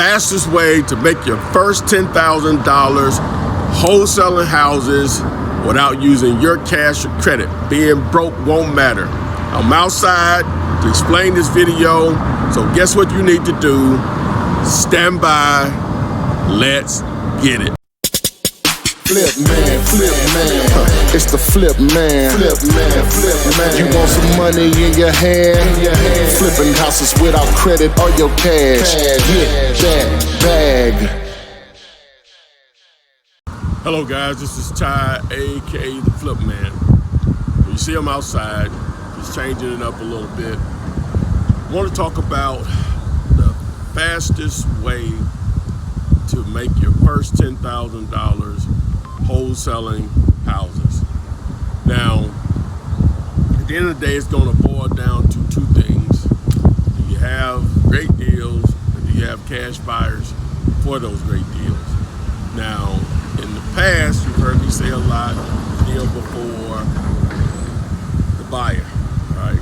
fastest way to make your first $10,000 wholesaling houses without using your cash or credit. Being broke won't matter. I'm outside to explain this video, so guess what you need to do? Stand by. Let's get it. Flip man, it's the flip man. Flip man. You want some money in your hand? Flipping houses without credit or your cash. Get that bag. Hello guys, this is Ty, aka the Flip Man. You see I'm outside, just changing it up a little bit. I want to talk about the fastest way to make your first $10,000 wholesaling houses. Now, at the end of the day, it's going to boil down to two things. Do you have great deals, or do you have cash buyers for those great deals? Now, in the past, you've heard me say a lot, deal before the buyer, right?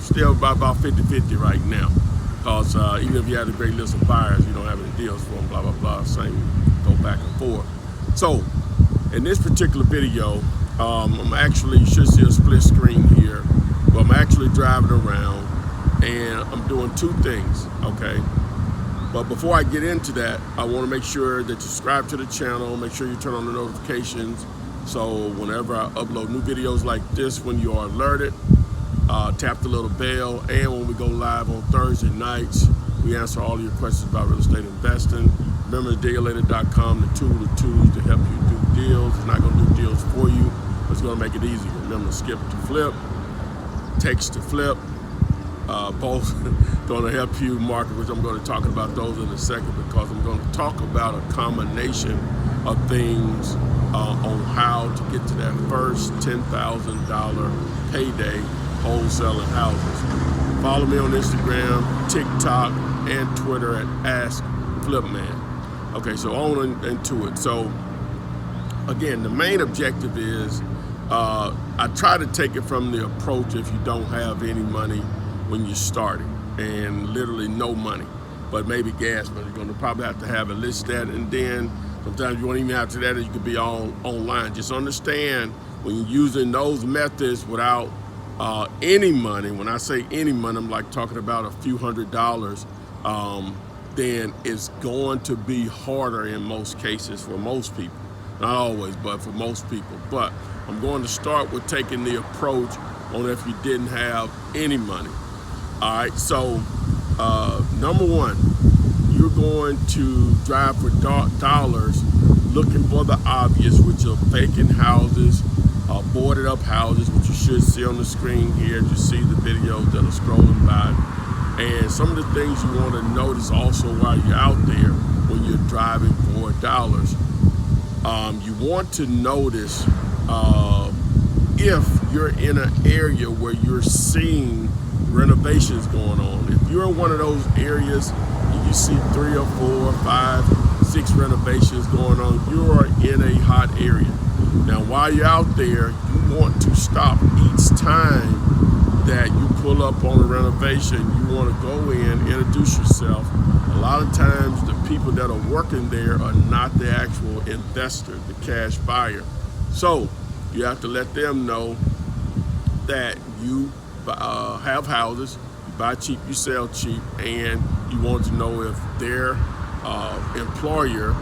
Still about 50-50 right now. Because even if you have a great list of buyers, you don't have any deals for them, blah, blah, blah, same, go back and forth. So, in this particular video, I'm actually, you should see a split screen here, but I'm actually driving around and I'm doing two things, okay? But before I get into that, I want to make sure that you subscribe to the channel, make sure you turn on the notifications, so whenever I upload new videos like this, when you are alerted, tap the little bell, and when we go live on Thursday nights, we answer all your questions about real estate investing. Remember dealator.com, the tools to help you do deals. It's not going to do deals for you, but it's going to make it easier. Remember to skip to flip, text to flip, both going to help you market, which I'm going to talk about those in a second, because I'm going to talk about a combination of things on how to get to that first $10,000 payday wholesaling houses. Follow me on Instagram, TikTok, and Twitter at AskFlipMan. Okay, so on into it. So again, the main objective is I try to take it from the approach if you don't have any money when you're starting, and literally no money, but maybe gas money. You're going to probably have to have at least that, and then sometimes you won't even have to that, and you could be all online. Just understand when you're using those methods without any money, when I say any money, I'm like talking about a few $100s, then it's going to be harder in most cases for most people. Not always, but for most people. But I'm going to start with taking the approach on if you didn't have any money. All right, so number one, you're going to drive for dollars looking for the obvious, which are vacant houses, boarded up houses, which you should see on the screen here. You see the videos that are scrolling by. And some of the things you want to notice also while you're out there when you're driving for dollars. You want to notice if you're in an area where you're seeing renovations going on. If you're in one of those areas and you see 3 or 4 or 5, 6 renovations going on, you are in a hot area. Now, while you're out there, you want to stop each time that you pull up on a renovation. You want to go in, introduce yourself. A lot of times, the people that are working there are not the actual investor, the cash buyer. So, you have to let them know that you have houses, you buy cheap, you sell cheap, and you want to know if their employer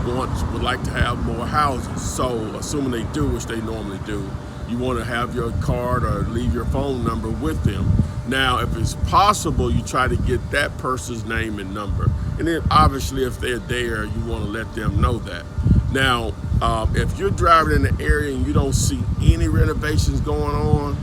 would like to have more houses. So assuming they do, which they normally do, you want to have your card or leave your phone number with them. Now, if it's possible, you try to get that person's name and number. And then obviously if they're there, you want to let them know that. Now, if you're driving in the area and you don't see any renovations going on,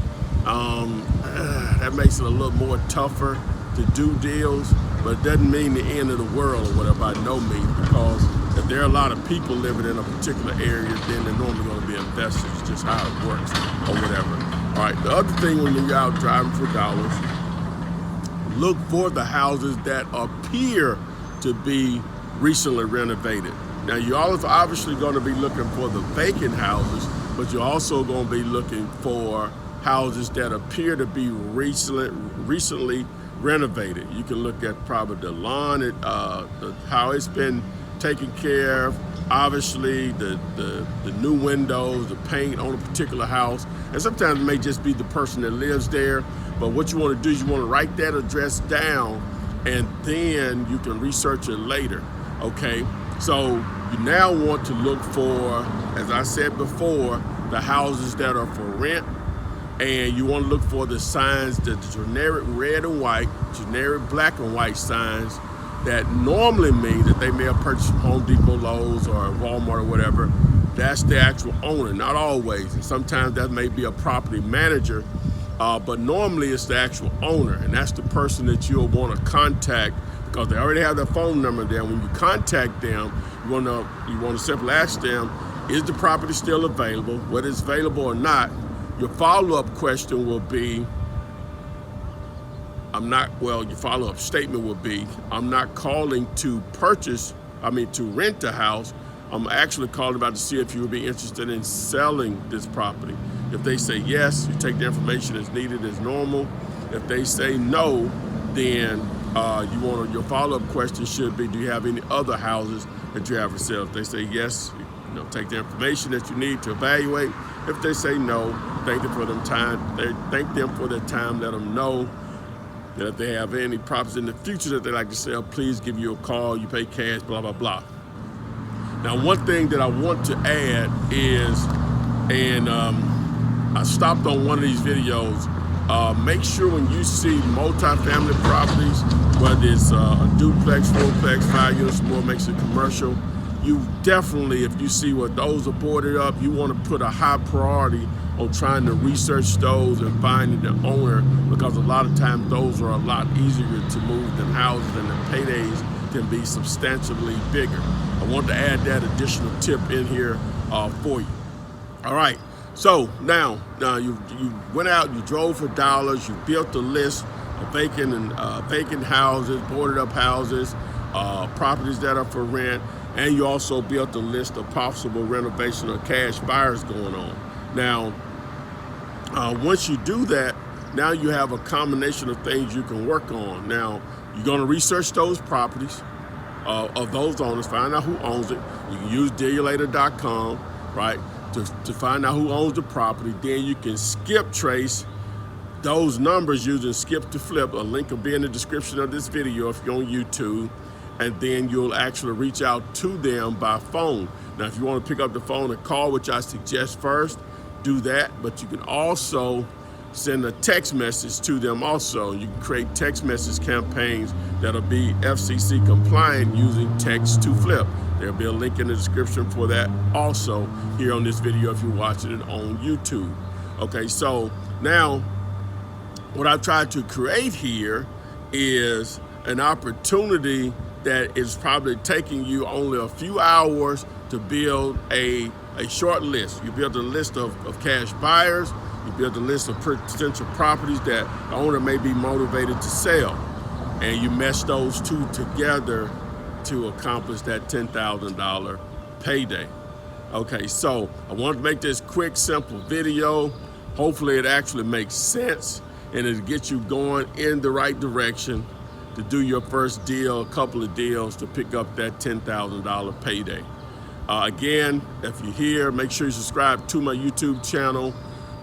that makes it a little more tougher to do deals, but it doesn't mean the end of the world or whatever, by no means, because if there are a lot of people living in a particular area, then they're normally going to be investors, just how it works or whatever. All right, the other thing when you're out driving for dollars, look for the houses that appear to be recently renovated. Now, you're obviously going to be looking for the vacant houses, but you're also going to be looking for houses that appear to be recently renovated. You can look at probably the lawn, how it's been taken care of, obviously the new windows, the paint on a particular house, and sometimes it may just be the person that lives there. But what you want to do is you want to write that address down, and then you can research it later. Okay, so you now want to look for, as I said before, the houses that are for rent, and you want to look for the signs, the generic red and white, generic black and white signs that normally mean that they may have purchased from Home Depot, Lowe's, or Walmart or whatever. That's the actual owner, not always. And sometimes that may be a property manager, but normally it's the actual owner, and that's the person that you'll want to contact because they already have their phone number there. When you contact them, you want to simply ask them, is the property still available? Whether it's available or not, your follow-up question will be, your follow-up statement will be, I'm not calling to rent a house. I'm actually calling about to see if you would be interested in selling this property. If they say yes, you take the information as needed as normal. If they say no, then your follow-up question should be, do you have any other houses that you have for sale? If they say yes, take the information that you need to evaluate. If they say no, thank them for their time. Let them know that if they have any properties in the future that they like to sell, please give you a call. You pay cash, blah, blah, blah. Now, one thing that I want to add is, I stopped on one of these videos, make sure when you see multifamily properties, whether it's a duplex, fourplex, 5 units or more, makes it commercial, you definitely, if you see what those are boarded up, you want to put a high priority on trying to research those and finding the owner, because a lot of times those are a lot easier to move than houses, and the paydays can be substantially bigger. I want to add that additional tip in here for you. All right, so now you went out, you drove for dollars, you built a list of vacant houses, boarded up houses, properties that are for rent, and you also built a list of possible renovation or cash buyers going on. Now, once you do that, now you have a combination of things you can work on. Now, you're going to research those properties of those owners, find out who owns it. You can use dealulator.com, right, to find out who owns the property. Then you can skip trace those numbers using skip to flip. A link will be in the description of this video if you're on YouTube. And then you'll actually reach out to them by phone. Now, if you want to pick up the phone and call, which I suggest first, do that. But you can also send a text message to them also. You can create text message campaigns that'll be FCC compliant using text to flip. There'll be a link in the description for that also here on this video if you're watching it on YouTube. Okay, so now what I've tried to create here is an opportunity that is probably taking you only a few hours to build a short list. You build a list of cash buyers, you build a list of potential properties that the owner may be motivated to sell, and you mesh those two together to accomplish that $10,000 payday. Okay, so I wanted to make this quick, simple video. Hopefully it actually makes sense and it'll get you going in the right direction to do your first deal, a couple of deals to pick up that $10,000 payday. Again, if you're here, make sure you subscribe to my YouTube channel.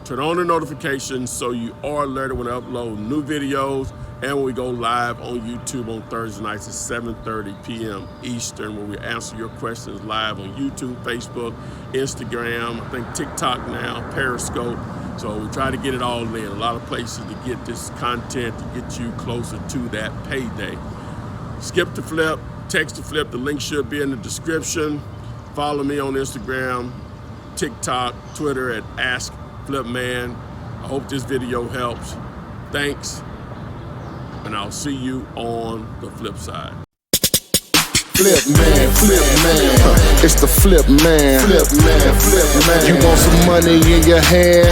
Turn on the notifications so you are alerted when I upload new videos, and when we go live on YouTube on Thursday nights at 7:30 p.m. Eastern, where we answer your questions live on YouTube, Facebook, Instagram, I think TikTok now, Periscope. So we try to get it all in. A lot of places to get this content to get you closer to that payday. Skip to flip, text to flip. The link should be in the description. Follow me on Instagram, TikTok, Twitter at AskFlipMan. I hope this video helps. Thanks, and I'll see you on the flip side. Flip man, it's the flip man. You want some money in your hand?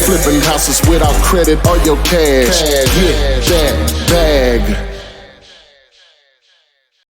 Flipping houses without credit or your cash. Get that bag.